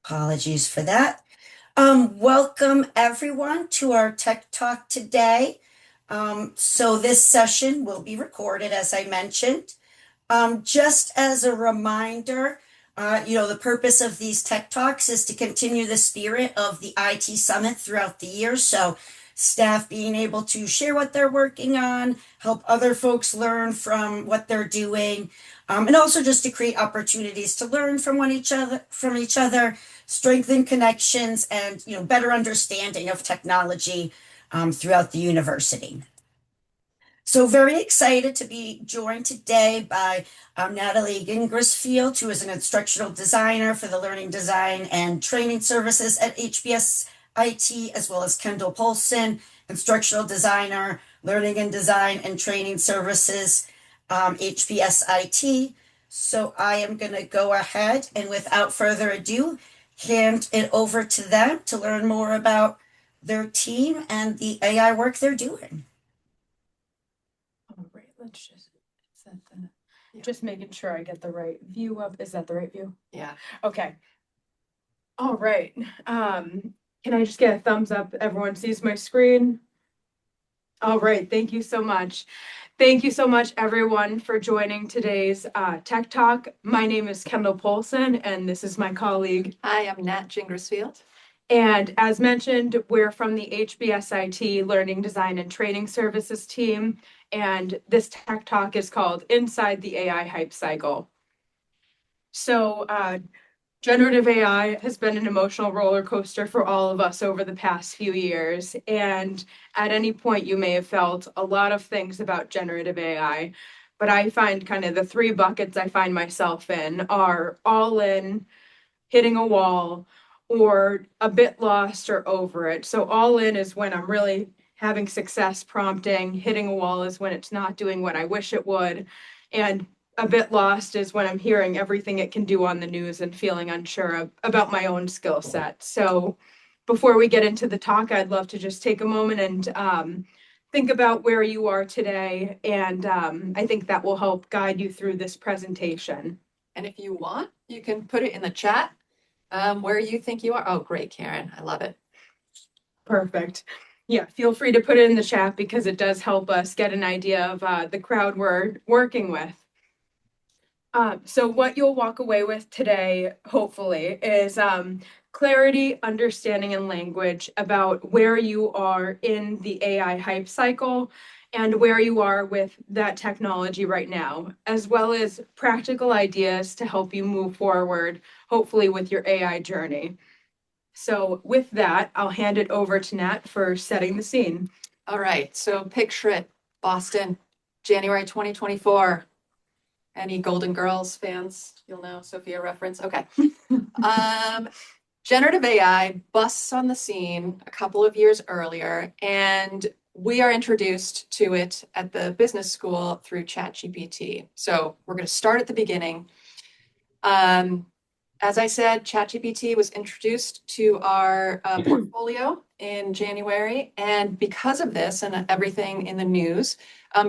Apologies for that. Welcome everyone to our Tech Talk today. So this session will be recorded, as I mentioned. Just as a reminder, the purpose of these Tech Talks is to continue the spirit of the IT Summit throughout the year. So staff being able to share what they're working on, help other folks learn from what they're doing, and also just to create opportunities to learn from each other, strengthen connections, and better understanding of technology throughout the university. So very excited to be joined today by Natalie Gingrasfield, who is an instructional designer for the Learning Design and Training Services at HBS IT, as well as Kendall Polson, instructional designer, Learning and Design and Training Services, HBS IT. So I am going to go ahead and without further ado, hand it over to them to learn more about their team and the AI work they're doing. All right, let's just set that. Just making sure I get the right view up. Is that the right view? Yeah. Okay. All right. Can I just get a thumbs up? Everyone sees my screen? All right. Thank you so much. Thank you so much, everyone, for joining today's Tech Talk. My name is Kendall Polson, and this is my colleague. Hi, I'm Nat Gingrasfield. And as mentioned, we're from the HBS IT Learning Design and Training Services team. And this Tech Talk is called Inside the AI Hype Cycle. So generative AI has been an emotional roller coaster for all of us over the past few years. And at any point, you may have felt a lot of things about generative AI. But I find kind of the three buckets I find myself in are all in, hitting a wall, or a bit lost or over it. So all in is when I'm really having success prompting. Hitting a wall is when it's not doing what I wish it would. And a bit lost is when I'm hearing everything it can do on the news and feeling unsure about my own skill set. So before we get into the talk, I'd love to just take a moment and think about where you are today. And I think that will help guide you through this presentation. And if you want, you can put it in the chat where you think you are. Oh, great, Karen. I love it. Perfect. Yeah, feel free to put it in the chat because it does help us get an idea of the crowd we're working with. So what you'll walk away with today, hopefully, is clarity, understanding, and language about where you are in the AI hype cycle and where you are with that technology right now, as well as practical ideas to help you move forward, hopefully with your AI journey. So with that, I'll hand it over to Nat for setting the scene. All right, so picture it, Boston, January 2024. Any Golden Girls fans? You'll know Sophia reference. Okay. Generative AI busts on the scene a couple of years earlier, and we are introduced to it at the business school through ChatGPT. So we're going to start at the beginning. As I said, ChatGPT was introduced to our portfolio in January. And because of this and everything in the news,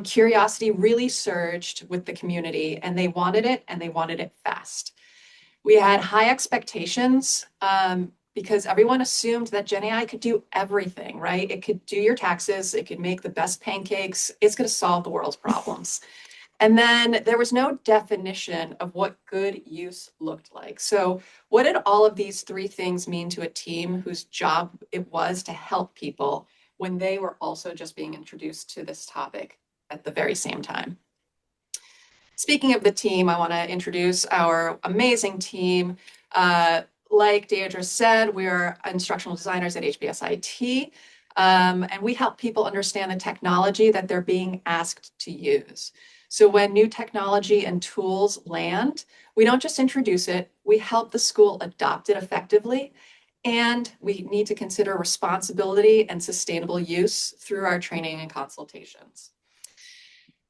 curiosity really surged with the community, and they wanted it fast. We had high expectations because everyone assumed that Gen AI could do everything, right? It could do your taxes, it could make the best pancakes, it's going to solve the world's problems. And then there was no definition of what good use looked like. So what did all of these three things mean to a team whose job it was to help people when they were also just being introduced to this topic at the very same time? Speaking of the team, I want to introduce our amazing team. Like Deirdre said, we're instructional designers at HBS IT, and we help people understand the technology that they're being asked to use. So when new technology and tools land, we don't just introduce it, we help the school adopt it effectively, and we need to consider responsibility and sustainable use through our training and consultations.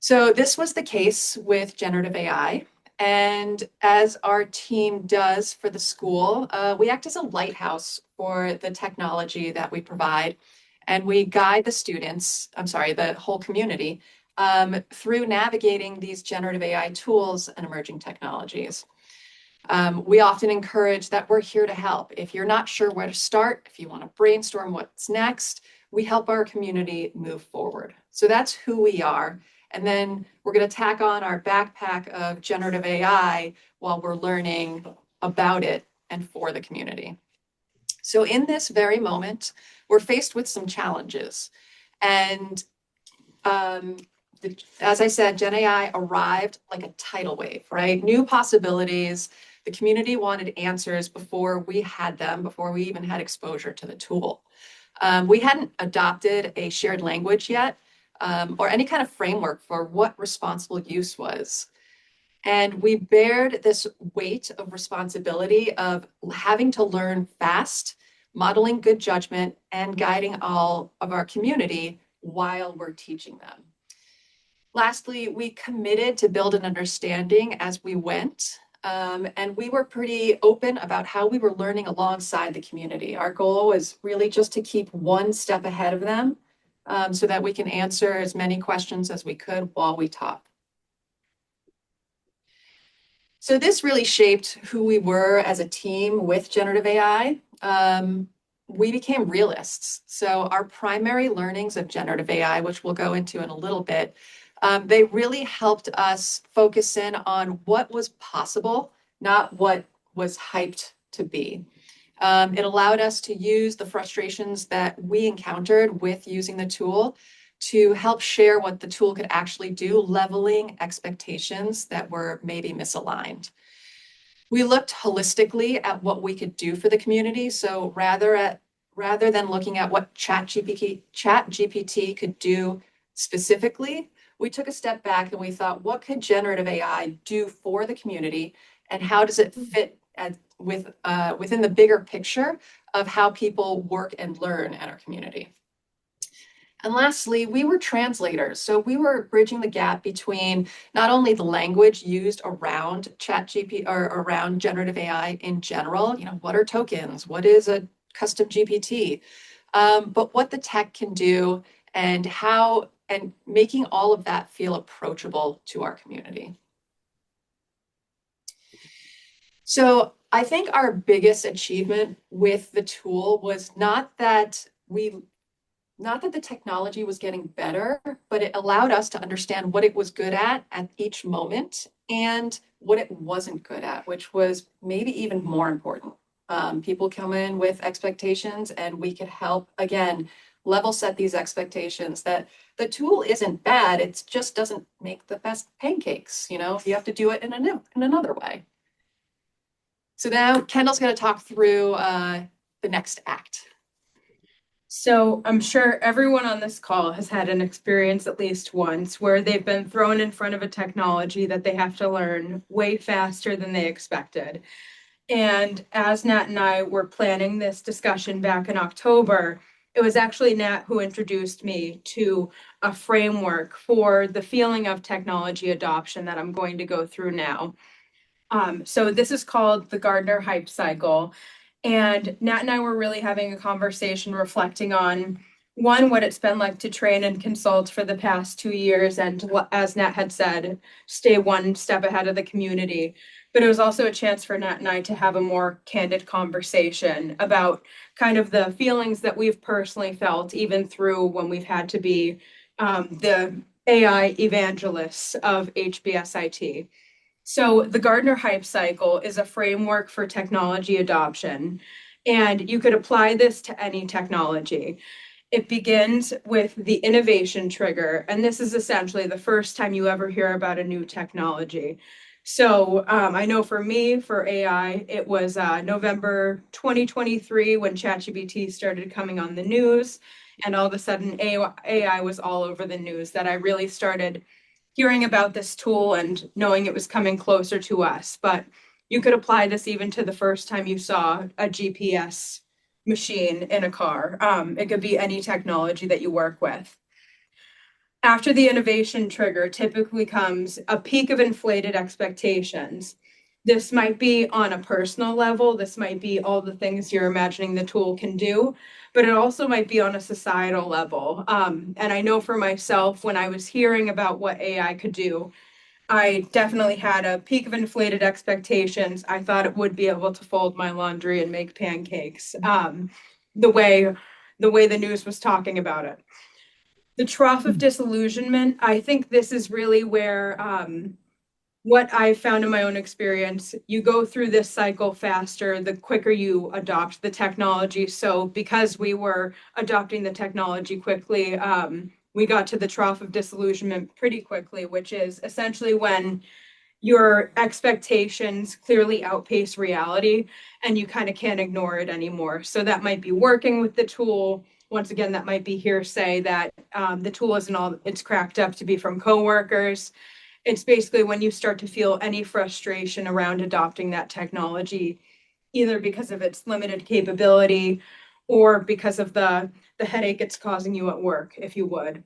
So this was the case with generative AI. And as our team does for the school, we act as a lighthouse for the technology that we provide. And we guide the whole community through navigating these generative AI tools and emerging technologies. We often encourage that we're here to help. If you're not sure where to start, if you want to brainstorm what's next, we help our community move forward. So that's who we are. And then we're going to tack on our backpack of generative AI while we're learning about it and for the community. So in this very moment, we're faced with some challenges. And as I said, Gen AI arrived like a tidal wave, right? New possibilities. The community wanted answers before we had them, before we even had exposure to the tool. We hadn't adopted a shared language yet, or any kind of framework for what responsible use was. And we bared this weight of responsibility of having to learn fast, modeling good judgment, and guiding all of our community while we're teaching them. Lastly, we committed to build an understanding as we went, and we were pretty open about how we were learning alongside the community. Our goal was really just to keep one step ahead of them, so that we can answer as many questions as we could while we taught. So this really shaped who we were as a team with generative AI. We became realists. So our primary learnings of generative AI, which we'll go into in a little bit, they really helped us focus in on what was possible, not what was hyped to be. It allowed us to use the frustrations that we encountered with using the tool to help share what the tool could actually do, leveling expectations that were maybe misaligned. We looked holistically at what we could do for the community. So rather than looking at what ChatGPT could do specifically, we took a step back and we thought, what could generative AI do for the community, and how does it fit within the bigger picture of how people work and learn at our community? And lastly, we were translators. So we were bridging the gap between not only the language used around ChatGPT or around generative AI in general, what are tokens? What is a custom GPT? But what the tech can do and how, and making all of that feel approachable to our community. So I think our biggest achievement with the tool was not that the technology was getting better, but it allowed us to understand what it was good at each moment and what it wasn't good at, which was maybe even more important. People come in with expectations, and we could help, again, level set these expectations that the tool isn't bad, it just doesn't make the best pancakes. You have to do it in another way. So now Kendall's going to talk through the next act. So I'm sure everyone on this call has had an experience at least once where they've been thrown in front of a technology that they have to learn way faster than they expected. And as Nat and I were planning this discussion back in October, it was actually Nat who introduced me to a framework for the feeling of technology adoption that I'm going to go through now. So this is called the Gartner Hype Cycle. And Nat and I were really having a conversation reflecting on, one, what it's been like to train and consult for the past 2 years. And as Nat had said, stay one step ahead of the community. But it was also a chance for Nat and I to have a more candid conversation about kind of the feelings that we've personally felt, even through when we've had to be the AI evangelists of HBSIT. So the Gartner Hype Cycle is a framework for technology adoption, and you could apply this to any technology. It begins with the innovation trigger, and this is essentially the first time you ever hear about a new technology. So I know for me, for AI, it was November 2023 when ChatGPT started coming on the news, and all of a sudden AI was all over the news, that I really started hearing about this tool and knowing it was coming closer to us. But you could apply this even to the first time you saw a GPS machine in a car. It could be any technology that you work with. After the innovation trigger typically comes a peak of inflated expectations. This might be on a personal level. This might be all the things you're imagining the tool can do, but it also might be on a societal level. And I know for myself, when I was hearing about what AI could do, I definitely had a peak of inflated expectations. I thought it would be able to fold my laundry and make pancakes, the way the news was talking about it. The trough of disillusionment, I think this is really where what I found in my own experience, you go through this cycle faster the quicker you adopt the technology. So because we were adopting the technology quickly, we got to the trough of disillusionment pretty quickly, which is essentially when your expectations clearly outpace reality and you kind of can't ignore it anymore. So that might be working with the tool. Once again, that might be hearsay that the tool isn't all it's cracked up to be from coworkers. It's basically when you start to feel any frustration around adopting that technology, either because of its limited capability or because of the headache it's causing you at work, if you would.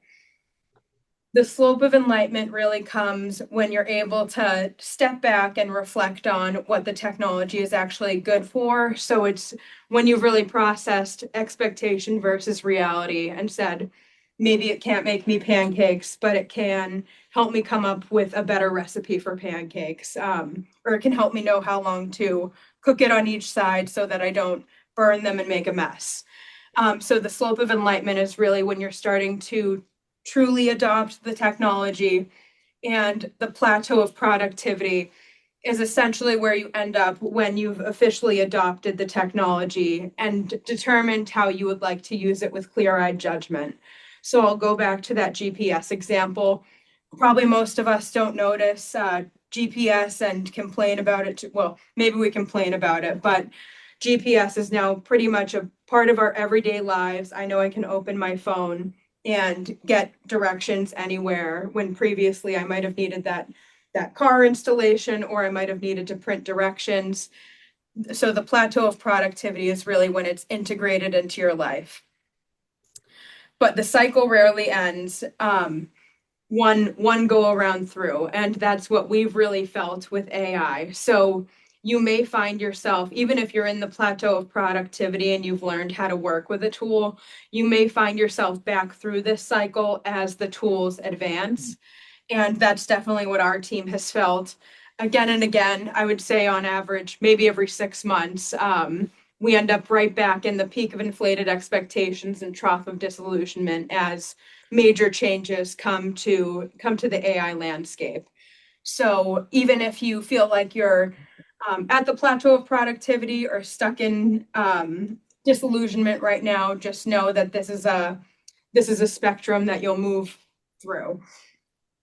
The slope of enlightenment really comes when you're able to step back and reflect on what the technology is actually good for. So it's when you've really processed expectation versus reality and said, maybe it can't make me pancakes, but it can help me come up with a better recipe for pancakes. Or it can help me know how long to cook it on each side so that I don't burn them and make a mess. So the slope of enlightenment is really when you're starting to truly adopt the technology, and the plateau of productivity is essentially where you end up when you've officially adopted the technology and determined how you would like to use it with clear-eyed judgment. So I'll go back to that GPS example. Probably most of us don't notice GPS and complain about it. Well, maybe we complain about it, but GPS is now pretty much a part of our everyday lives. I know I can open my phone and get directions anywhere when previously I might have needed that car installation or I might have needed to print directions. So the plateau of productivity is really when it's integrated into your life. But the cycle rarely ends one go around through, and that's what we've really felt with AI. So you may find yourself, even if you're in the plateau of productivity and you've learned how to work with a tool, you may find yourself back through this cycle as the tools advance. And that's definitely what our team has felt again and again. I would say on average, maybe every 6 months, we end up right back in the peak of inflated expectations and trough of disillusionment as major changes come to the AI landscape. So even if you feel like you're at the plateau of productivity or stuck in disillusionment right now, just know that this is a spectrum that you'll move through.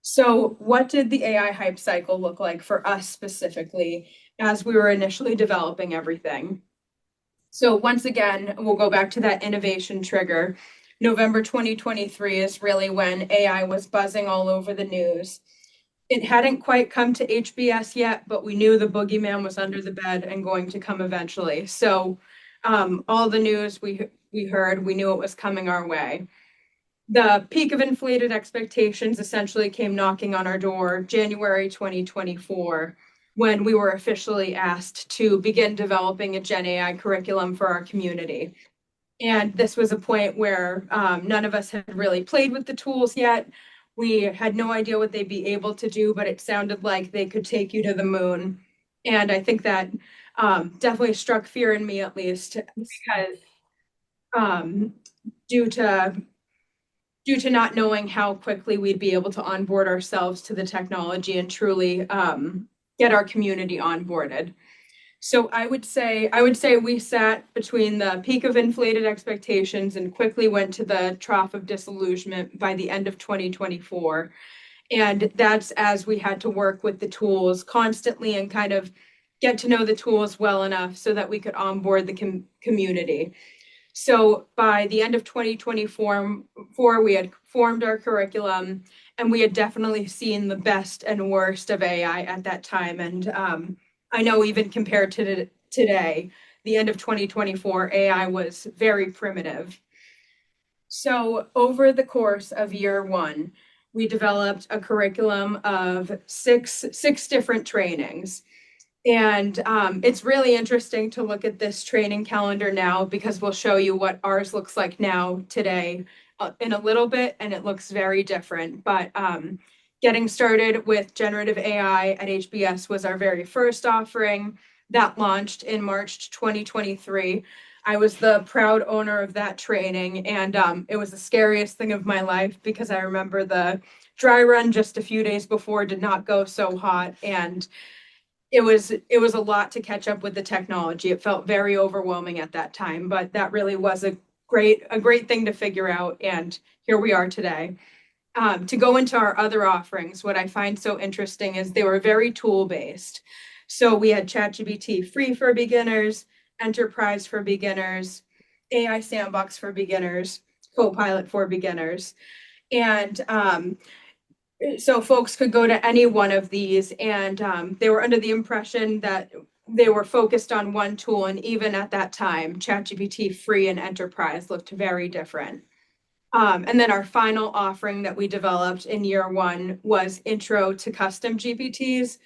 So what did the AI hype cycle look like for us specifically as we were initially developing everything? So once again, we'll go back to that innovation trigger. November 2023 is really when AI was buzzing all over the news. It hadn't quite come to HBS yet, but we knew the boogeyman was under the bed and going to come eventually. So all the news we heard, we knew it was coming our way. The peak of inflated expectations essentially came knocking on our door January 2024, when we were officially asked to begin developing a Gen AI curriculum for our community. And this was a point where none of us had really played with the tools yet. We had no idea what they'd be able to do, but it sounded like they could take you to the moon. And I think that definitely struck fear in me, at least, because due to not knowing how quickly we'd be able to onboard ourselves to the technology and truly get our community onboarded. So I would say we sat between the peak of inflated expectations and quickly went to the trough of disillusionment by the end of 2024. And that's as we had to work with the tools constantly and kind of get to know the tools well enough so that we could onboard the community. So by the end of 2024, we had formed our curriculum and we had definitely seen the best and worst of AI at that time. And I know even compared to today, the end of 2024, AI was very primitive. So over the course of year one, we developed a curriculum of six different trainings. And it's really interesting to look at this training calendar now because we'll show you what ours looks like now today in a little bit, and it looks very different. But Getting started with generative AI at HBS was our very first offering that launched in March 2023. I was the proud owner of that training, and it was the scariest thing of my life because I remember the dry run just a few days before did not go so hot, and it was a lot to catch up with the technology. It felt very overwhelming at that time, but that really was a great thing to figure out, and here we are today. To go into our other offerings, what I find so interesting is they were very tool-based. So we had ChatGPT free for beginners, enterprise for beginners, AI sandbox for beginners, Copilot for beginners. And so folks could go to any one of these, and they were under the impression that they were focused on one tool. And even at that time, ChatGPT free and enterprise looked very different. And then our final offering that we developed in year one was Intro to Custom GPTs.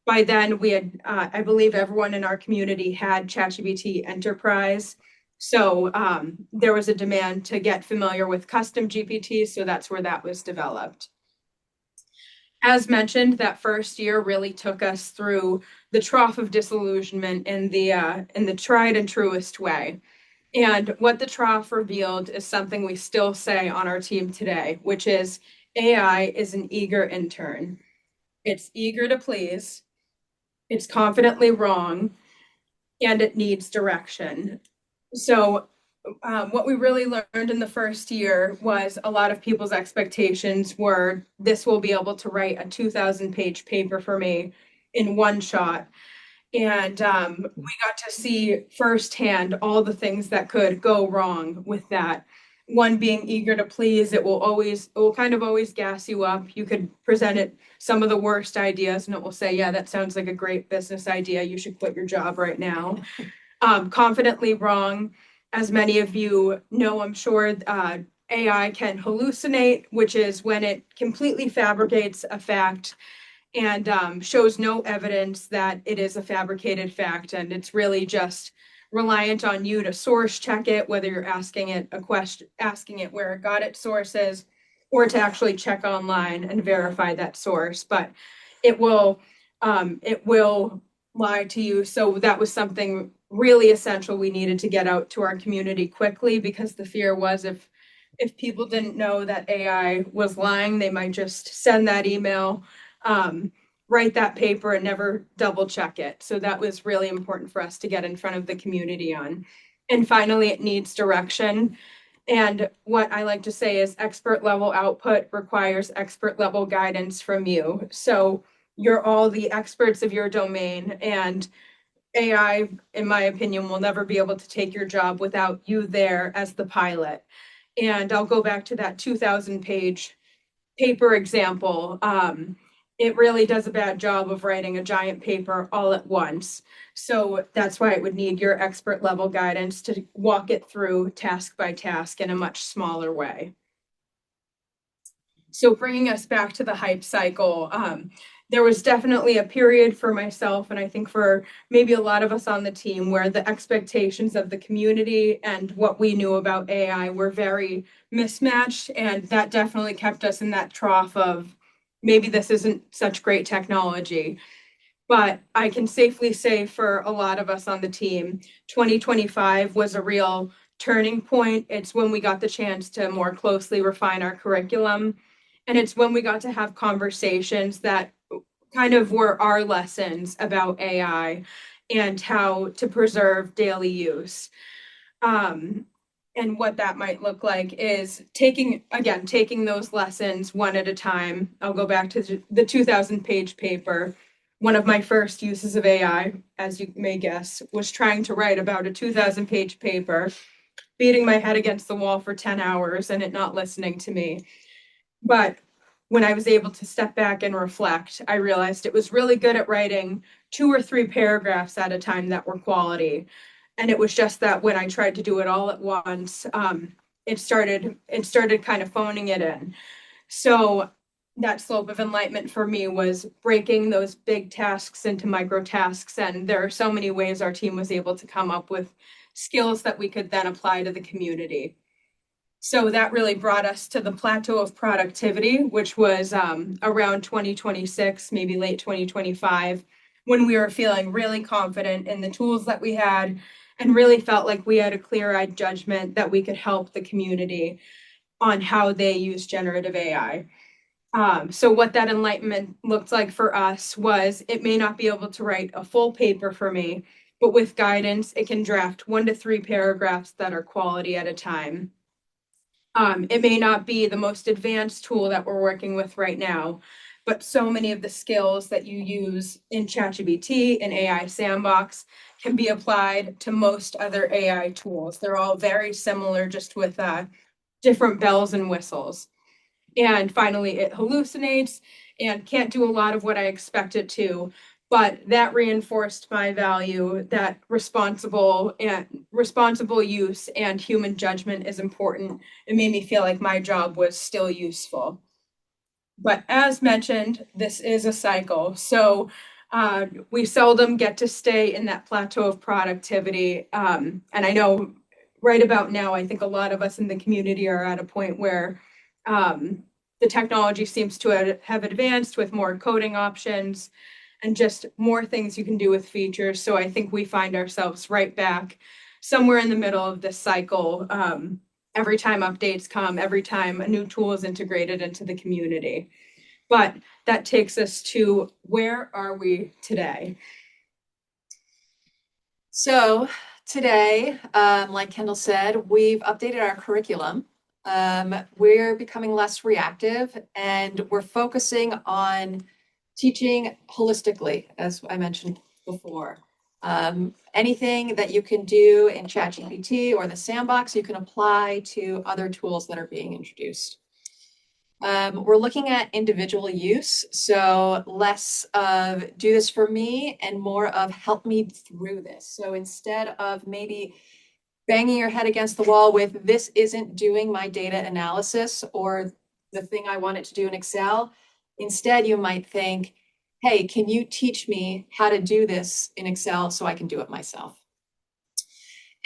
By then, we had, I believe everyone in our community had ChatGPT Enterprise. So there was a demand to get familiar with custom GPTs, so that's where that was developed. As mentioned, that first year really took us through the trough of disillusionment in the tried and truest way. And what the trough revealed is something we still say on our team today, which is AI is an eager intern. It's eager to please, it's confidently wrong, and it needs direction. So what we really learned in the first year was a lot of people's expectations were this will be able to write a 2,000-page paper for me in one shot. And we got to see firsthand all the things that could go wrong with that. One being eager to please, it will kind of always gas you up. You could present it some of the worst ideas and it will say, yeah, that sounds like a great business idea. You should quit your job right now. Confidently wrong. As many of you know, I'm sure AI can hallucinate, which is when it completely fabricates a fact and shows no evidence that it is a fabricated fact. And it's really just reliant on you to source check it, whether you're asking it a question, asking it where it got its sources, or to actually check online and verify that source. But it will lie to you. So that was something really essential we needed to get out to our community quickly, because the fear was if people didn't know that AI was lying, they might just send that email, write that paper and never double check it. So that was really important for us to get in front of the community on. And finally, it needs direction. And what I like to say is expert level output requires expert level guidance from you. So you're all the experts of your domain, and AI, in my opinion, will never be able to take your job without you there as the pilot. And I'll go back to that 2,000-page paper example. It really does a bad job of writing a giant paper all at once. So that's why it would need your expert level guidance to walk it through task by task in a much smaller way. So bringing us back to the hype cycle, there was definitely a period for myself, and I think for maybe a lot of us on the team, where the expectations of the community and what we knew about AI were very mismatched, and that definitely kept us in that trough of maybe this isn't such great technology. But I can safely say for a lot of us on the team, 2025 was a real turning point. It's when we got the chance to more closely refine our curriculum. And it's when we got to have conversations that kind of were our lessons about AI and how to preserve daily use. And what that might look like is taking those lessons one at a time. I'll go back to the 2,000-page paper. One of my first uses of AI, as you may guess, was trying to write about a 2,000-page paper, beating my head against the wall for 10 hours and it not listening to me. But when I was able to step back and reflect, I realized it was really good at writing 2 or 3 paragraphs at a time that were quality. And it was just that when I tried to do it all at once, it started kind of phoning it in. So that slope of enlightenment for me was breaking those big tasks into micro tasks. And there are so many ways our team was able to come up with skills that we could then apply to the community. So that really brought us to the plateau of productivity, which was around 2026, maybe late 2025, when we were feeling really confident in the tools that we had and really felt like we had a clear-eyed judgment that we could help the community on how they use generative AI. So what that enlightenment looked like for us was it may not be able to write a full paper for me, but with guidance, it can draft 1 to 3 paragraphs that are quality at a time. It may not be the most advanced tool that we're working with right now, but so many of the skills that you use in ChatGPT and AI Sandbox can be applied to most other AI tools. They're all very similar, just with different bells and whistles. And finally, it hallucinates and can't do a lot of what I expect it to. But that reinforced my value that responsible use and human judgment is important. It made me feel like my job was still useful. But as mentioned, this is a cycle. So we seldom get to stay in that plateau of productivity. And I know right about now, I think a lot of us in the community are at a point where the technology seems to have advanced with more coding options and just more things you can do with features. So I think we find ourselves right back somewhere in the middle of this cycle. Every time updates come, every time a new tool is integrated into the community. But that takes us to, where are we today? So today, like Kendall said, we've updated our curriculum. We're becoming less reactive, and we're focusing on teaching holistically, as I mentioned before. Anything that you can do in ChatGPT or the Sandbox, you can apply to other tools that are being introduced. We're looking at individual use, so less of do this for me and more of help me through this. So instead of maybe banging your head against the wall with this isn't doing my data analysis or the thing I want it to do in Excel, instead you might think, hey, can you teach me how to do this in Excel so I can do it myself?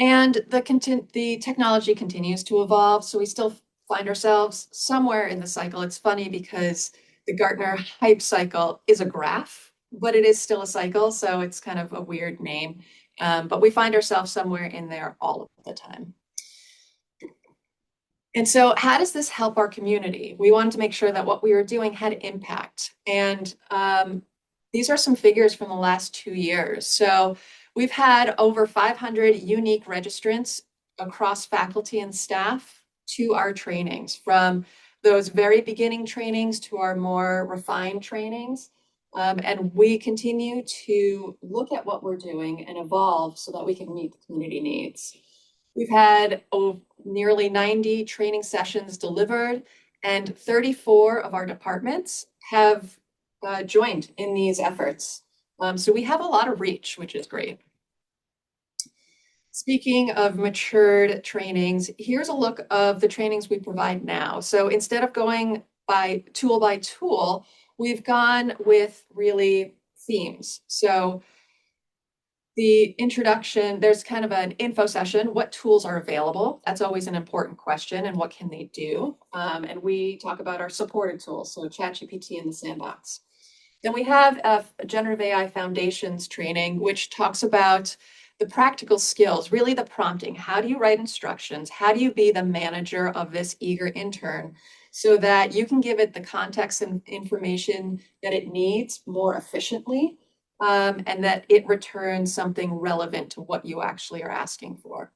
And the technology continues to evolve, so we still find ourselves somewhere in the cycle. It's funny because the Gartner hype cycle is a graph, but it is still a cycle, so it's kind of a weird name. But we find ourselves somewhere in there all of the time. And so how does this help our community? We wanted to make sure that what we were doing had impact. And these are some figures from the last 2 years. So we've had over 500 unique registrants across faculty and staff to our trainings, from those very beginning trainings to our more refined trainings. And we continue to look at what we're doing and evolve so that we can meet the community needs. We've had nearly 90 training sessions delivered, and 34 of our departments have joined in these efforts. So we have a lot of reach, which is great. Speaking of matured trainings, here's a look of the trainings we provide now. So instead of going by tool, we've gone with really themes. So the introduction, there's kind of an info session. What tools are available? That's always an important question, and what can they do? And we talk about our supported tools, so ChatGPT and the Sandbox. Then we have a Generative AI Foundations training, which talks about the practical skills, really the prompting. How do you write instructions? How do you be the manager of this eager intern so that you can give it the context and information that it needs more efficiently, and that it returns something relevant to what you actually are asking for.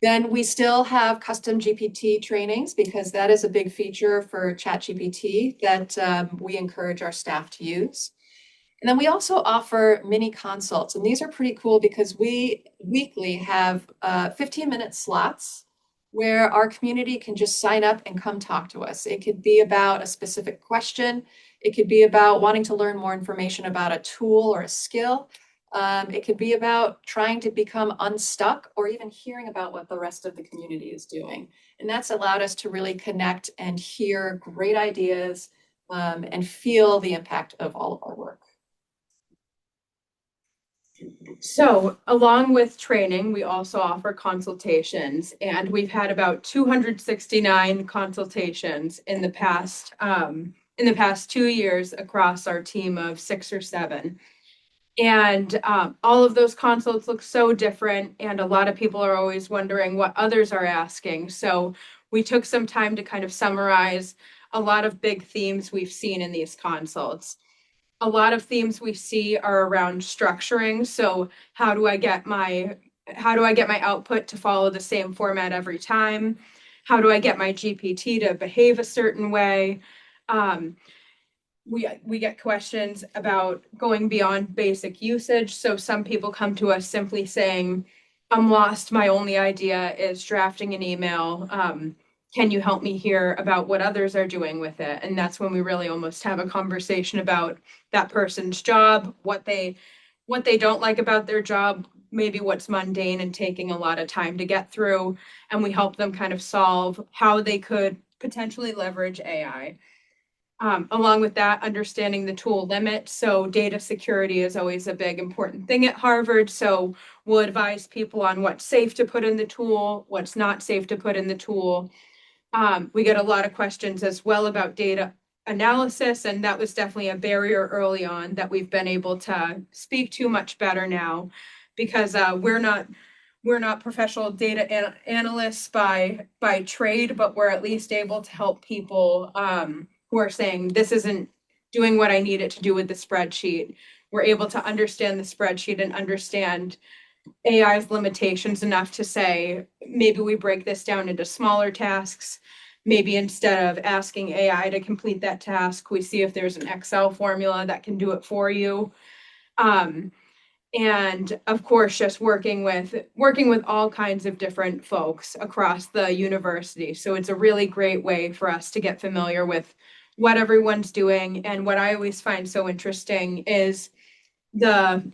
Then we still have custom GPT trainings, because that is a big feature for ChatGPT that we encourage our staff to use. And then we also offer mini consults, and these are pretty cool because we weekly have 15-minute slots where our community can just sign up and come talk to us. It could be about a specific question. It could be about wanting to learn more information about a tool or a skill. It could be about trying to become unstuck, or even hearing about what the rest of the community is doing. And that's allowed us to really connect and hear great ideas and feel the impact of all of our work. So, along with training, we also offer consultations, and we've had about 269 consultations in the past 2 years across our team of 6 or 7. And all of those consults look so different, and a lot of people are always wondering what others are asking. So, we took some time to kind of summarize a lot of big themes we've seen in these consults. A lot of themes we see are around structuring. So how do I get my output to follow the same format every time? How do I get my GPT to behave a certain way? Um, we get questions about going beyond basic usage. So some people come to us simply saying, I'm lost. My only idea is drafting an email. Can you help me hear about what others are doing with it? And that's when we really almost have a conversation about that person's job, what they don't like about their job, maybe what's mundane and taking a lot of time to get through. And we help them kind of solve how they could potentially leverage AI. Along with that, understanding the tool limit. So data security is always a big important thing at Harvard. So we'll advise people on what's safe to put in the tool, what's not safe to put in the tool. We get a lot of questions as well about data analysis, and that was definitely a barrier early on that we've been able to speak to much better now, because we're not professional data analysts by trade, but we're at least able to help people who are saying this isn't doing what I need it to do with the spreadsheet. We're able to understand the spreadsheet and understand AI's limitations enough to say maybe we break this down into smaller tasks. Maybe instead of asking AI to complete that task, we see if there's an Excel formula that can do it for you. And of course, just working with all kinds of different folks across the university. So it's a really great way for us to get familiar with what everyone's doing. And what I always find so interesting is the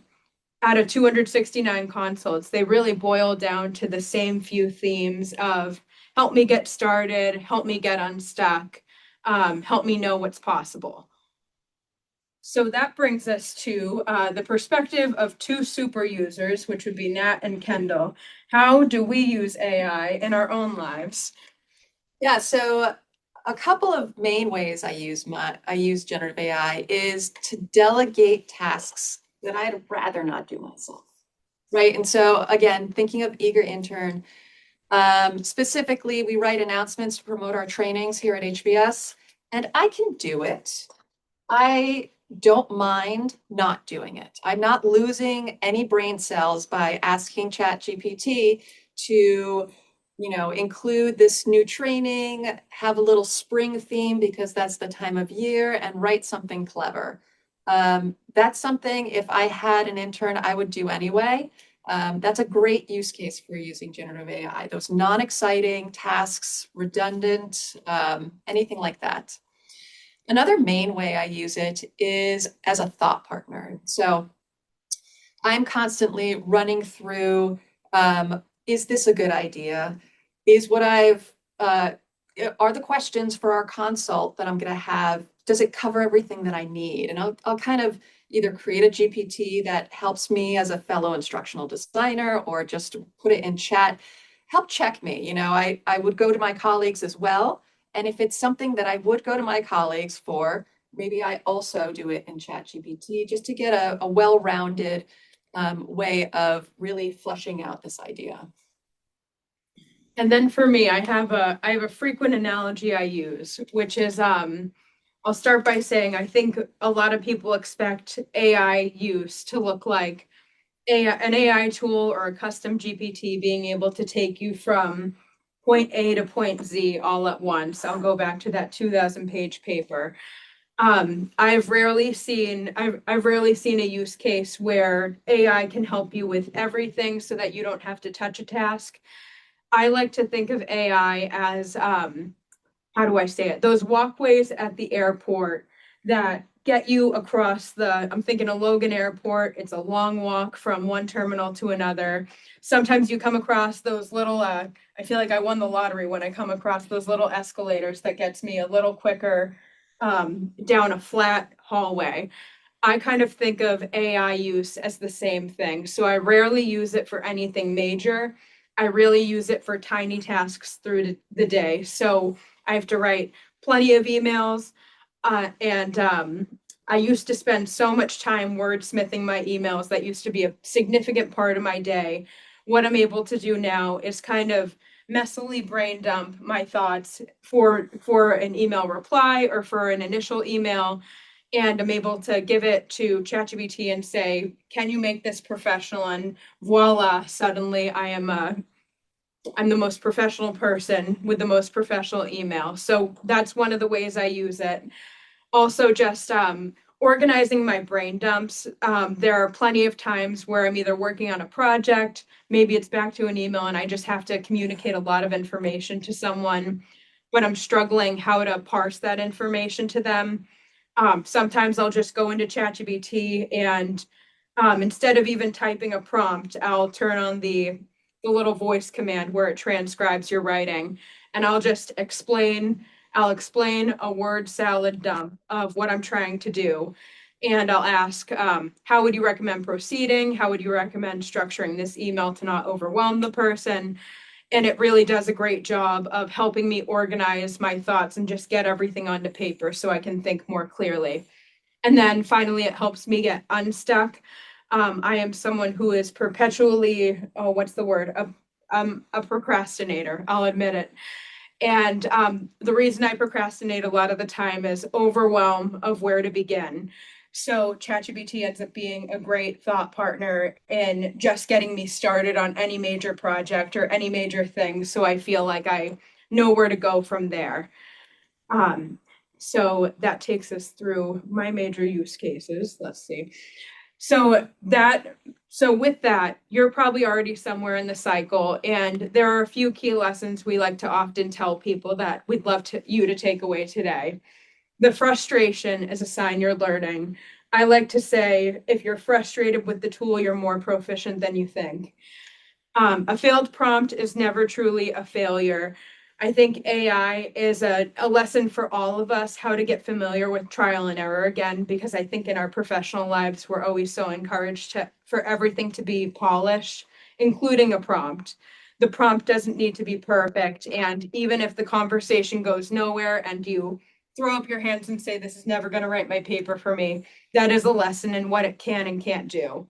out of 269 consults, they really boil down to the same few themes of help me get started, help me get unstuck, help me know what's possible. So that brings us to the perspective of two super users, which would be Nat and Kendall. How do we use AI in our own lives? Yeah, so a couple of main ways I use generative AI is to delegate tasks that I'd rather not do myself. Right. And so again, thinking of Eager Intern, specifically, we write announcements to promote our trainings here at HBS, and I can do it. I don't mind not doing it. I'm not losing any brain cells by asking ChatGPT to, include this new training, have a little spring theme because that's the time of year, and write something clever. That's something if I had an intern, I would do anyway. That's a great use case for using generative AI. Those non-exciting tasks, redundant, anything like that. Another main way I use it is as a thought partner. So I'm constantly running through, is this a good idea? Is what are the questions for our consult that I'm going to have, does it cover everything that I need? And I'll kind of either create a GPT that helps me as a fellow instructional designer or just put it in chat, help check me. I would go to my colleagues as well. And if it's something that I would go to my colleagues for, maybe I also do it in ChatGPT just to get a well-rounded way of really fleshing out this idea. And then for me, I have a frequent analogy I use, which is I'll start by saying I think a lot of people expect AI use to look like an AI tool or a custom GPT being able to take you from point A to point Z all at once. I'll go back to that 2,000-page paper. I've rarely seen a use case where AI can help you with everything so that you don't have to touch a task. I like to think of AI as how do I say it? Those walkways at the airport that get you across I'm thinking of Logan Airport. It's a long walk from one terminal to another. Sometimes you come across those little, I feel like I won the lottery when I come across those little escalators that gets me a little quicker down a flat hallway. I kind of think of AI use as the same thing. So I rarely use it for anything major. I really use it for tiny tasks through the day. So I have to write plenty of emails. And I used to spend so much time wordsmithing my emails. That used to be a significant part of my day. What I'm able to do now is kind of messily brain dump my thoughts for an email reply or for an initial email, and I'm able to give it to ChatGPT and say, "Can you make this professional?" And voila, suddenly I'm the most professional person with the most professional email. So that's one of the ways I use it. Also, just organizing my brain dumps. There are plenty of times where I'm either working on a project, maybe it's back to an email, and I just have to communicate a lot of information to someone, but I'm struggling how to parse that information to them. Sometimes I'll just go into ChatGPT and instead of even typing a prompt, I'll turn on the little voice command where it transcribes your writing, and I'll explain a word salad dump of what I'm trying to do. And I'll ask, how would you recommend proceeding? How would you recommend structuring this email to not overwhelm the person? And it really does a great job of helping me organize my thoughts and just get everything onto paper so I can think more clearly. And then finally, it helps me get unstuck. I am someone who is perpetually, oh, what's the word? A procrastinator. I'll admit it. And the reason I procrastinate a lot of the time is overwhelm of where to begin. So ChatGPT ends up being a great thought partner in just getting me started on any major project or any major thing. So I feel like I know where to go from there. Um, so that takes us through my major use cases. Let's see. So with that, you're probably already somewhere in the cycle, and there are a few key lessons we like to often tell people that we'd love you to take away today. The frustration is a sign you're learning. I like to say, if you're frustrated with the tool, you're more proficient than you think. A failed prompt is never truly a failure. I think AI is a lesson for all of us how to get familiar with trial and error again, because I think in our professional lives, we're always so encouraged for everything to be polished, including a prompt. The prompt doesn't need to be perfect. And even if the conversation goes nowhere and you throw up your hands and say, "This is never going to write my paper for me," that is a lesson in what it can and can't do.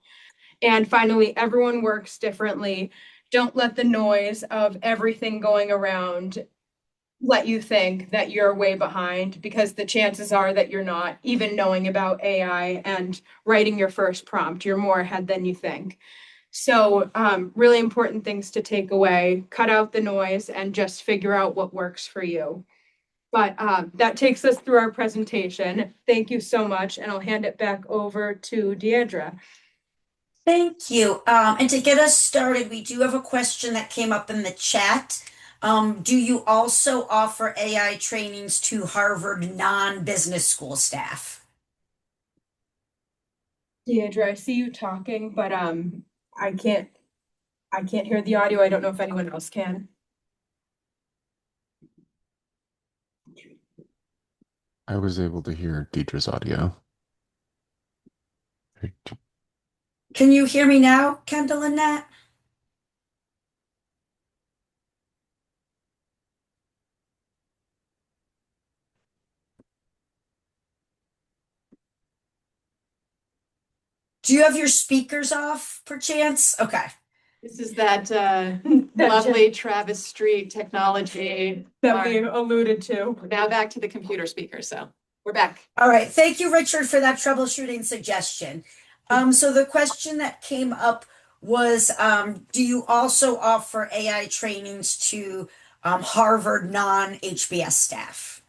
And finally, everyone works differently. Don't let the noise of everything going around let you think that you're way behind, because the chances are that you're not. Even knowing about AI and writing your first prompt, you're more ahead than you think. So, really important things to take away: cut out the noise and just figure out what works for you. But that takes us through our presentation. Thank you so much, and I'll hand it back over to Deidre. Thank you. And to get us started, we do have a question that came up in the chat. Do you also offer AI trainings to Harvard non-business school staff? Deidre, I see you talking, but I can't I can't hear the audio. I don't know if anyone else can. I was able to hear Deidre's audio. Can you hear me now, Kendall and Nat? Do you have your speakers off, perchance? Okay. This is that That lovely Travis Street technology. that we alluded to. We're now back to the computer speaker, so we're back. All right. Thank you, Richard, for that troubleshooting suggestion. So the question that came up was, do you also offer AI trainings to Harvard non-HBS staff?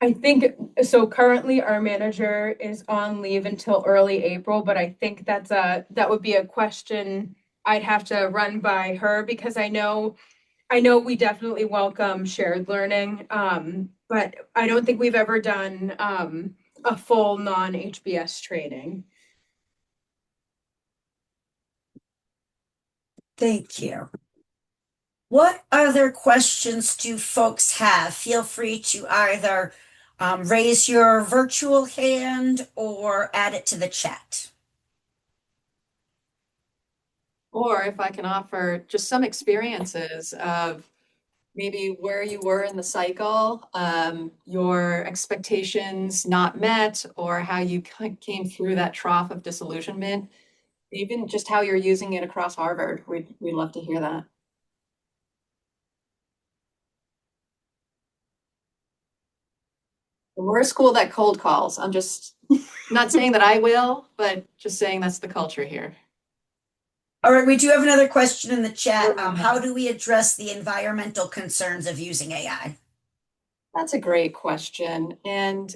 I think so. Currently, our manager is on leave until early April, but I think that would be a question I'd have to run by her, because I know we definitely welcome shared learning, but I don't think we've ever done a full non-HBS training. Thank you. What other questions do folks have? Feel free to either Raise your virtual hand or add it to the chat. Or if I can offer just some experiences of maybe where you were in the cycle, your expectations not met, or how you came through that trough of disillusionment, even just how you're using it across Harvard. We'd love to hear that. We're a school that cold calls. I'm just not saying that I will, but just saying that's the culture here. All right, we do have another question in the chat. How do we address the environmental concerns of using AI? That's a great question. And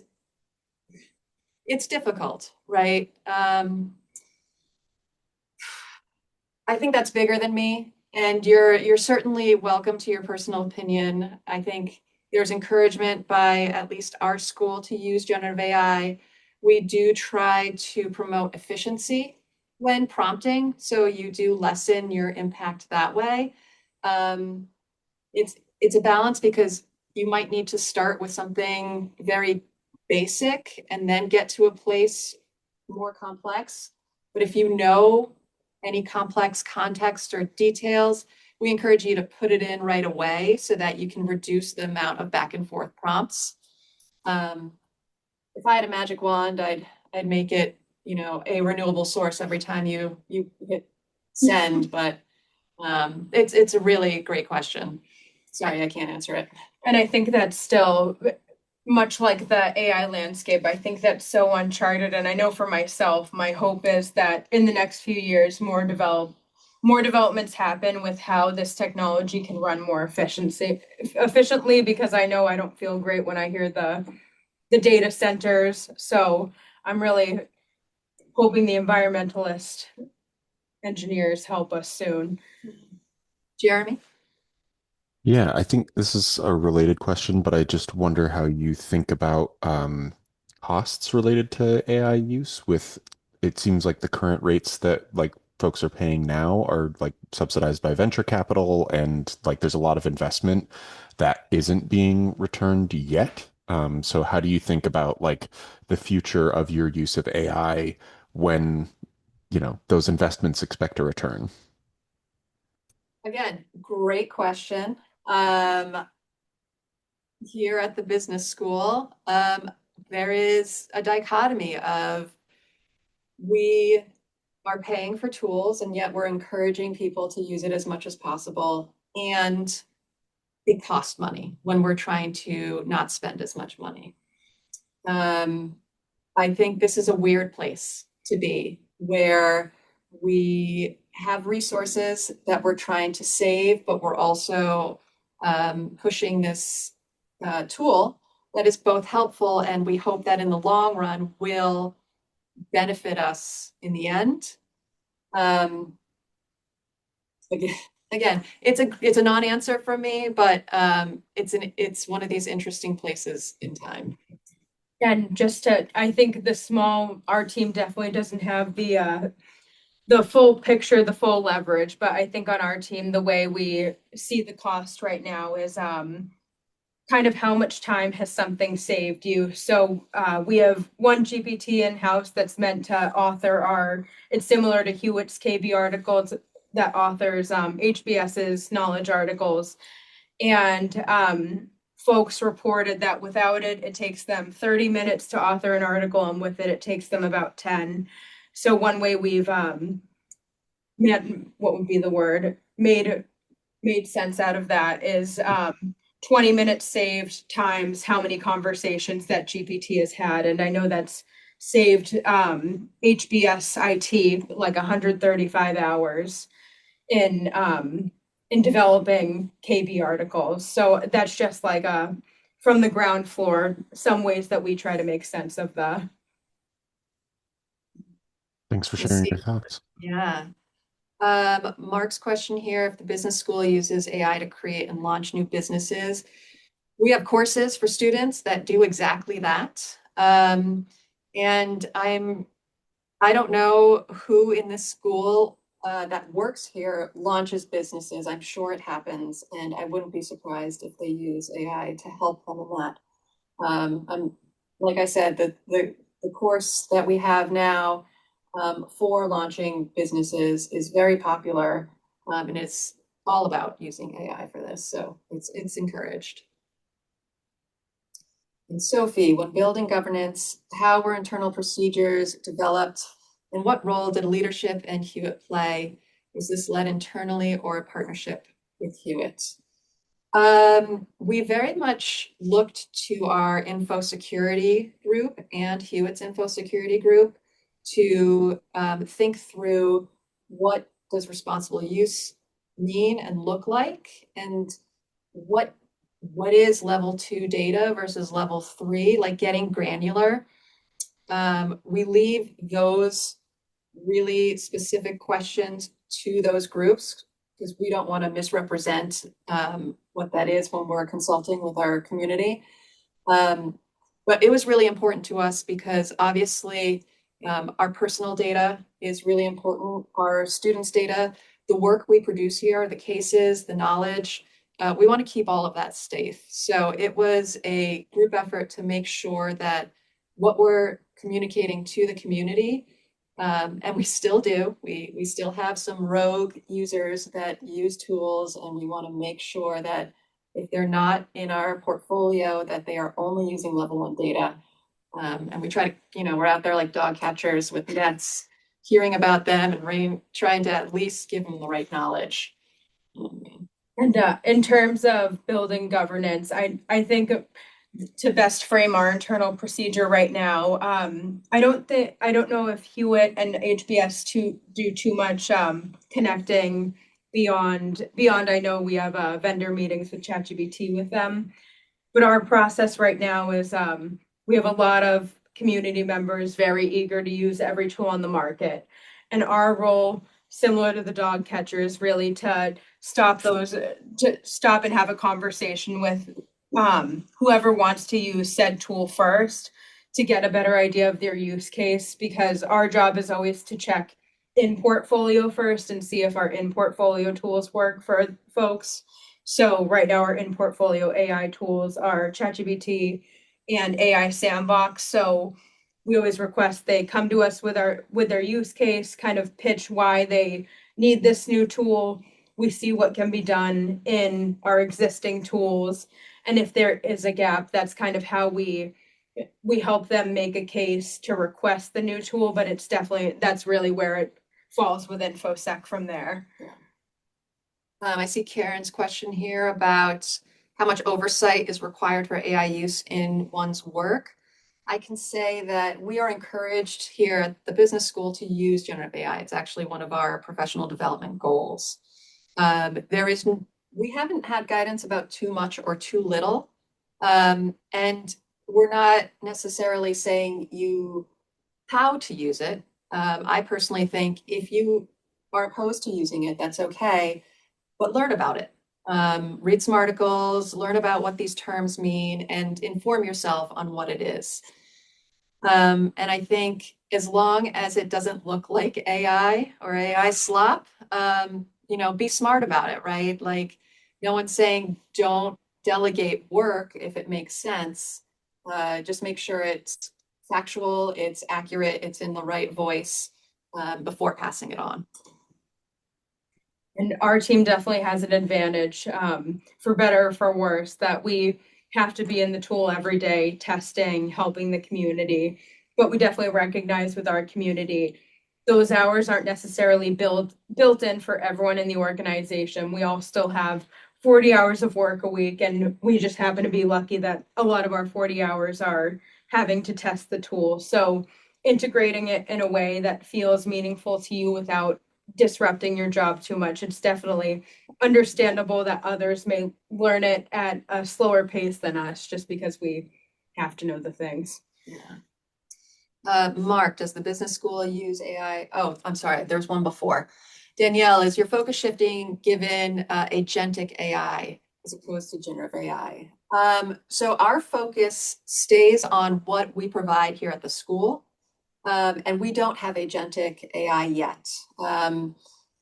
it's difficult, right? I think that's bigger than me. And you're certainly welcome to your personal opinion. I think there's encouragement by at least our school to use generative AI. We do try to promote efficiency when prompting, so you do lessen your impact that way. Um, it's a balance because you might need to start with something very basic and then get to a place more complex. But if you know any complex context or details, we encourage you to put it in right away so that you can reduce the amount of back and forth prompts. If I had a magic wand, I'd make it, a renewable source every time you hit send. But it's a really great question. Sorry, I can't answer it. And I think that's still much like the AI landscape. I think that's so uncharted. And I know for myself, my hope is that in the next few years, more developments happen with how this technology can run more efficiently, because I know I don't feel great when I hear the data centers. So I'm really hoping the environmentalist engineers help us soon. Jeremy? Yeah, I think this is a related question, but I just wonder how you think about costs related to AI use with it seems like the current rates that like folks are paying now are like subsidized by venture capital and like there's a lot of investment that isn't being returned yet. So how do you think about like the future of your use of AI when, those investments expect a return? Again, great question. Here at the business school, there is a dichotomy of we are paying for tools and yet we're encouraging people to use it as much as possible. And it costs money when we're trying to not spend as much money. I think this is a weird place to be where we have resources that we're trying to save, but we're also pushing this tool that is both helpful and we hope that in the long run will benefit us in the end. Again, it's a non-answer from me, but it's one of these interesting places in time. And I think our team definitely doesn't have the full picture, the full leverage, but I think on our team, the way we see the cost right now is kind of how much time has something saved you. So we have one GPT in-house that's meant to author it's similar to Hewitt's KB articles that authors HBS's knowledge articles. And folks reported that without it, it takes them 30 minutes to author an article, and with it, it takes them about 10. So one way we've made sense out of that is 20 minutes saved times how many conversations that GPT has had. And I know that's saved HBS IT like 135 hours in developing KB articles. So that's just like from the ground floor, some ways that we try to make sense of the. Thanks for sharing your thoughts. Yeah. Mark's question here, if the business school uses AI to create and launch new businesses, we have courses for students that do exactly that. And I don't know who in this school that works here launches businesses. I'm sure it happens, and I wouldn't be surprised if they use AI to help them in that. Like I said, the course that we have now for launching businesses is very popular, and it's all about using AI for this. So it's encouraged. And Sophie, when building governance, how were internal procedures developed, and what role did leadership and Hewitt play? Was this led internally or a partnership with Hewitt? We very much looked to our info security group and Hewitt's info security group to think through what does responsible use mean and look like, and what is level 2 data versus level 3, like getting granular. We leave those really specific questions to those groups because we don't want to misrepresent what that is when we're consulting with our community. But it was really important to us because obviously our personal data is really important. Our students' data, the work we produce here, the cases, the knowledge, we want to keep all of that safe. So it was a group effort to make sure that what we're communicating to the community, and we still do, we still have some rogue users that use tools, and we want to make sure that if they're not in our portfolio, that they are only using level 1 data. And we try to, we're out there like dog catchers with nets, hearing about them and trying to at least give them the right knowledge. And in terms of building governance, I think to best frame our internal procedure right now, I don't know if Hewitt and HBS do too much connecting beyond. I know we have vendor meetings with ChatGPT with them, but our process right now is we have a lot of community members very eager to use every tool on the market, and our role, similar to the dog catcher, is really to stop and have a conversation with whoever wants to use said tool first to get a better idea of their use case, because our job is always to check in portfolio first and see if our in portfolio tools work for folks. So right now our in portfolio AI tools are ChatGPT and AI Sandbox. So we always request they come to us with their use case, kind of pitch why they need this new tool. We see what can be done in our existing tools, and if there is a gap, that's kind of how we help them make a case to request the new tool. But that's really where it falls with InfoSec from there. I see Karen's question here about how much oversight is required for AI use in one's work. I can say that we are encouraged here at the business school to use generative AI. It's actually one of our professional development goals. We haven't had guidance about too much or too little. And we're not necessarily saying how to use it. I personally think if you are opposed to using it, that's okay, but learn about it. Read some articles, learn about what these terms mean, and inform yourself on what it is. And I think as long as it doesn't look like AI or AI slop, be smart about it, right? Like, no one's saying don't delegate work if it makes sense. Just make sure it's factual, it's accurate, it's in the right voice before passing it on. And our team definitely has an advantage, for better or for worse, that we have to be in the tool every day, testing, helping the community. But we definitely recognize with our community, those hours aren't necessarily built in for everyone in the organization. We all still have 40 hours of work a week, and we just happen to be lucky that a lot of our 40 hours are having to test the tool. So integrating it in a way that feels meaningful to you without disrupting your job too much. It's definitely understandable that others may learn it at a slower pace than us, just because we have to know the things. Yeah. Mark, does the business school use AI? Oh, I'm sorry, there's one before. Danielle, is your focus shifting given agentic AI as opposed to generative AI? So our focus stays on what we provide here at the school. And we don't have agentic AI yet.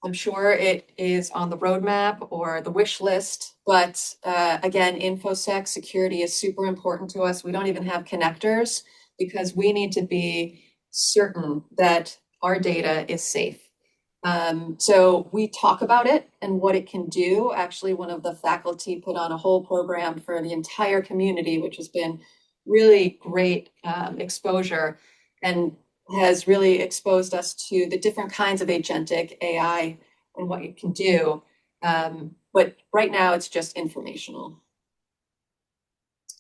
I'm sure it is on the roadmap or the wish list, but again, InfoSec security is super important to us. We don't even have connectors because we need to be certain that our data is safe. So we talk about it and what it can do. Actually, one of the faculty put on a whole program for the entire community, which has been really great exposure and has really exposed us to the different kinds of agentic AI and what it can do. But right now it's just informational.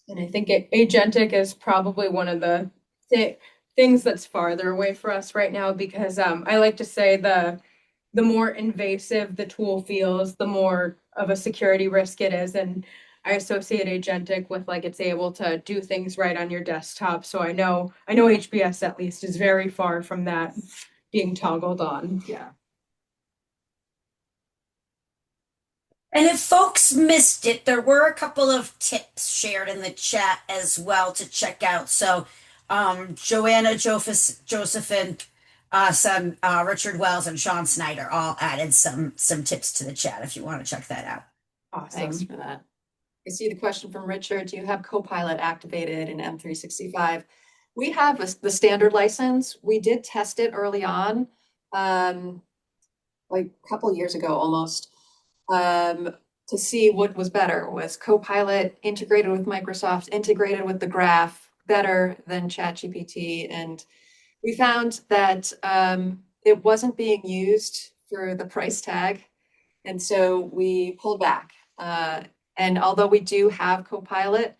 And I think agentic is probably one of the things that's farther away for us right now because I like to say the more invasive the tool feels, the more of a security risk it is. And I associate agentic with like it's able to do things right on your desktop. So I know HBS at least is very far from that being toggled on. Yeah. And if folks missed it, there were a couple of tips shared in the chat as well to check out. So, Joanna Josephine, Richard Wells, and Sean Snyder all added some tips to the chat if you want to check that out. Awesome. Thanks for that. I see the question from Richard. Do you have Copilot activated in M365? We have the standard license. We did test it early on, like a couple of years ago almost, to see what was better. Was Copilot integrated with Microsoft, integrated with the Graph, better than ChatGPT? And we found that it wasn't being used for the price tag. And so we pulled back. And although we do have Copilot,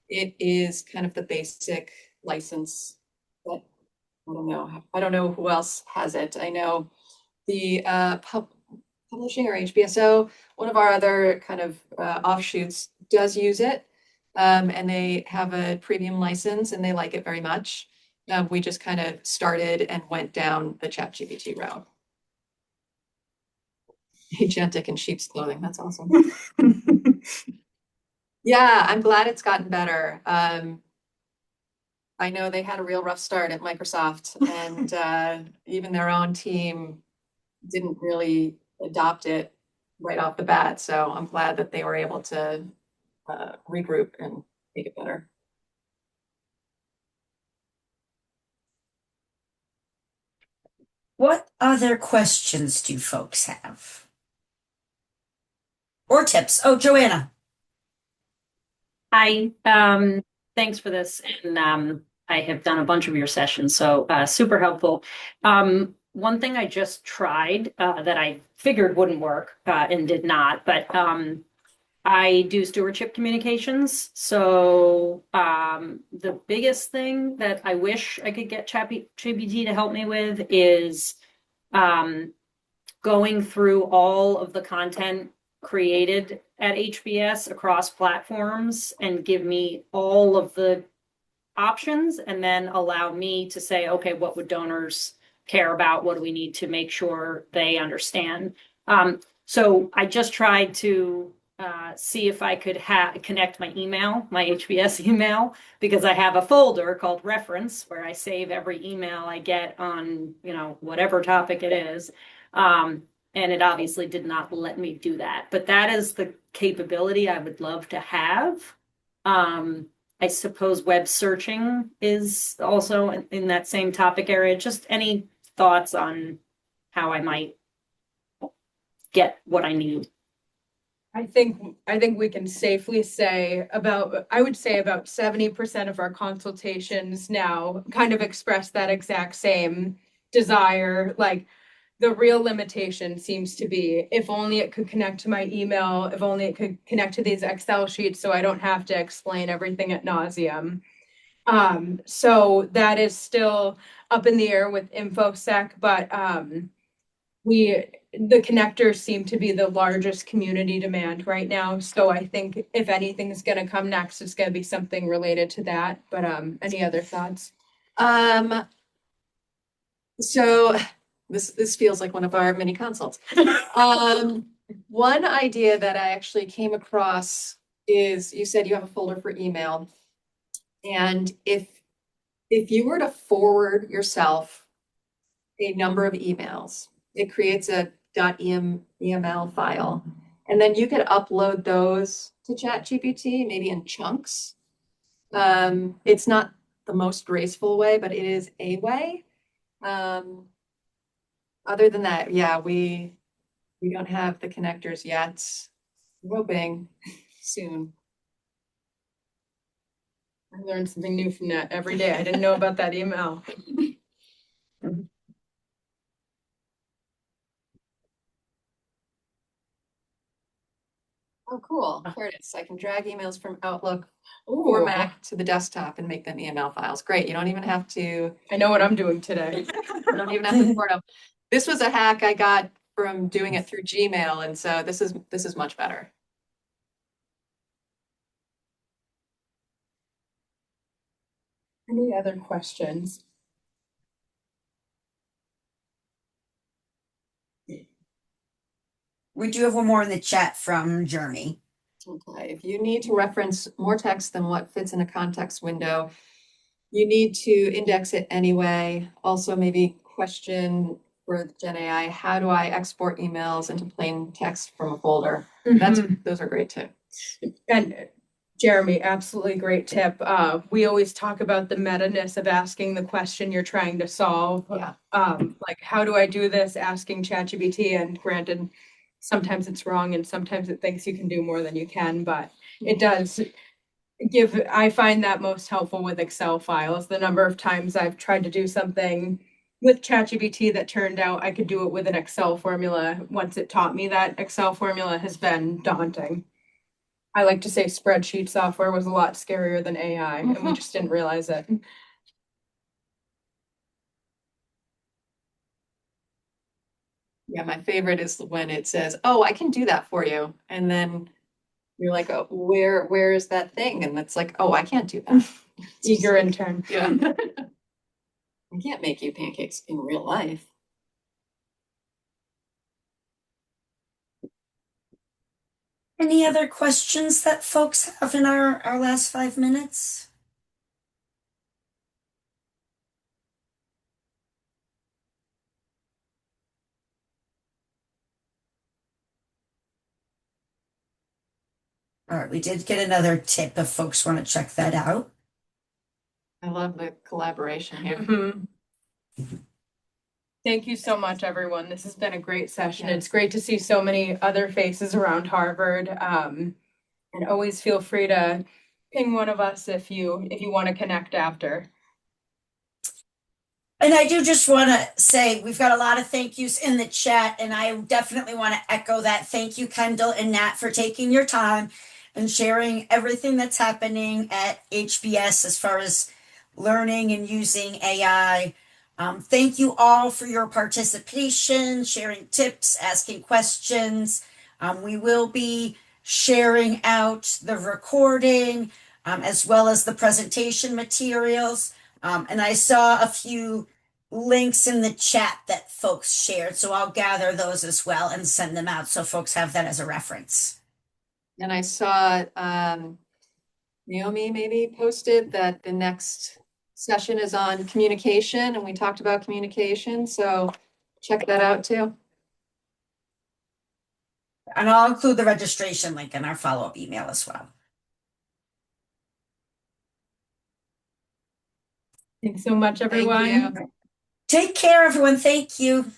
it is kind of the basic license. But I don't know who else has it. I know the publishing or HBSO, one of our other kind of offshoots does use it. And they have a premium license and they like it very much. We just kind of started and went down the ChatGPT route. Agentic in sheep's clothing. That's awesome. Yeah, I'm glad it's gotten better. I know they had a real rough start at Microsoft, and even their own team didn't really adopt it right off the bat. So I'm glad that they were able to regroup and make it better. What other questions do folks have? Or tips? Oh, Joanna. Hi, thanks for this. And I have done a bunch of your sessions, so super helpful. One thing I just tried that I figured wouldn't work and did not, but I do stewardship communications. So the biggest thing that I wish I could get ChatGPT to help me with is going through all of the content created at HBS across platforms and give me all of the options and then allow me to say, okay, what would donors care about? What do we need to make sure they understand? So I just tried to see if I could connect my email, my HBS email, because I have a folder called reference where I save every email I get on, whatever topic it is. And it obviously did not let me do that. But that is the capability I would love to have. I suppose web searching is also in that same topic area. Just any thoughts on how I might get what I need? I think we can safely say I would say about 70% of our consultations now kind of express that exact same desire. Like, the real limitation seems to be if only it could connect to my email, if only it could connect to these Excel sheets so I don't have to explain everything ad nauseum. So that is still up in the air with InfoSec, but the connectors seem to be the largest community demand right now. So I think if anything is going to come next, it's going to be something related to that. But any other thoughts? So this feels like one of our mini consults. One idea that I actually came across is you said you have a folder for email. And if you were to forward yourself a number of emails, it creates a .eml file. And then you could upload those to ChatGPT, maybe in chunks. It's not the most graceful way, but it is a way. Other than that, yeah, we don't have the connectors yet. We're hoping soon. I learned something new from that every day. I didn't know about that email. Oh, cool. Here it is. I can drag emails from Outlook or Ooh, Mac to the desktop and make them EML files. Great. You don't even have to, I know what I'm doing today. you don't even have to port them. This was a hack I got from doing it through Gmail, and so this is much better. Any other questions? We do have one more in the chat from Jeremy. Okay, if you need to reference more text than what fits in a context window, you need to index it anyway. Also, maybe question for Gen AI, how do I export emails into plain text from a folder? Those are great too. And Jeremy, absolutely great tip. We always talk about the meta-ness of asking the question you're trying to solve. Yeah. Like, how do I do this? Asking ChatGPT, and granted, sometimes it's wrong and sometimes it thinks you can do more than you can, but it does give, I find that most helpful with Excel files. The number of times I've tried to do something with ChatGPT that turned out I could do it with an Excel formula. Once it taught me that Excel formula has been daunting. I like to say spreadsheet software was a lot scarier than AI, and we just didn't realize it. Yeah, my favorite is when it says, "Oh, I can do that for you," and then you're like, "Oh, where is that thing?" And it's like, "Oh, I can't do that." Eager intern. Yeah. I can't make you pancakes in real life. Any other questions that folks have in our last 5 minutes? All right, we did get another tip if folks want to check that out. I love the collaboration here. Mhm. Thank you so much, everyone. This has been a great session. Yeah. It's great to see so many other faces around Harvard. And always feel free to ping one of us if you want to connect after. And I do just want to say we've got a lot of thank yous in the chat, and I definitely want to echo that. Thank you, Kendall and Nat, for taking your time and sharing everything that's happening at HBS as far as learning and using AI. Thank you all for your participation, sharing tips, asking questions. We will be sharing out the recording as well as the presentation materials. And I saw a few links in the chat that folks shared, so I'll gather those as well and send them out so folks have that as a reference. And I saw Naomi maybe posted that the next session is on communication, and we talked about communication, so check that out too. And I'll include the registration link in our follow-up email as well. Thanks so much, Thank everyone. you. Take care, everyone. Thank you.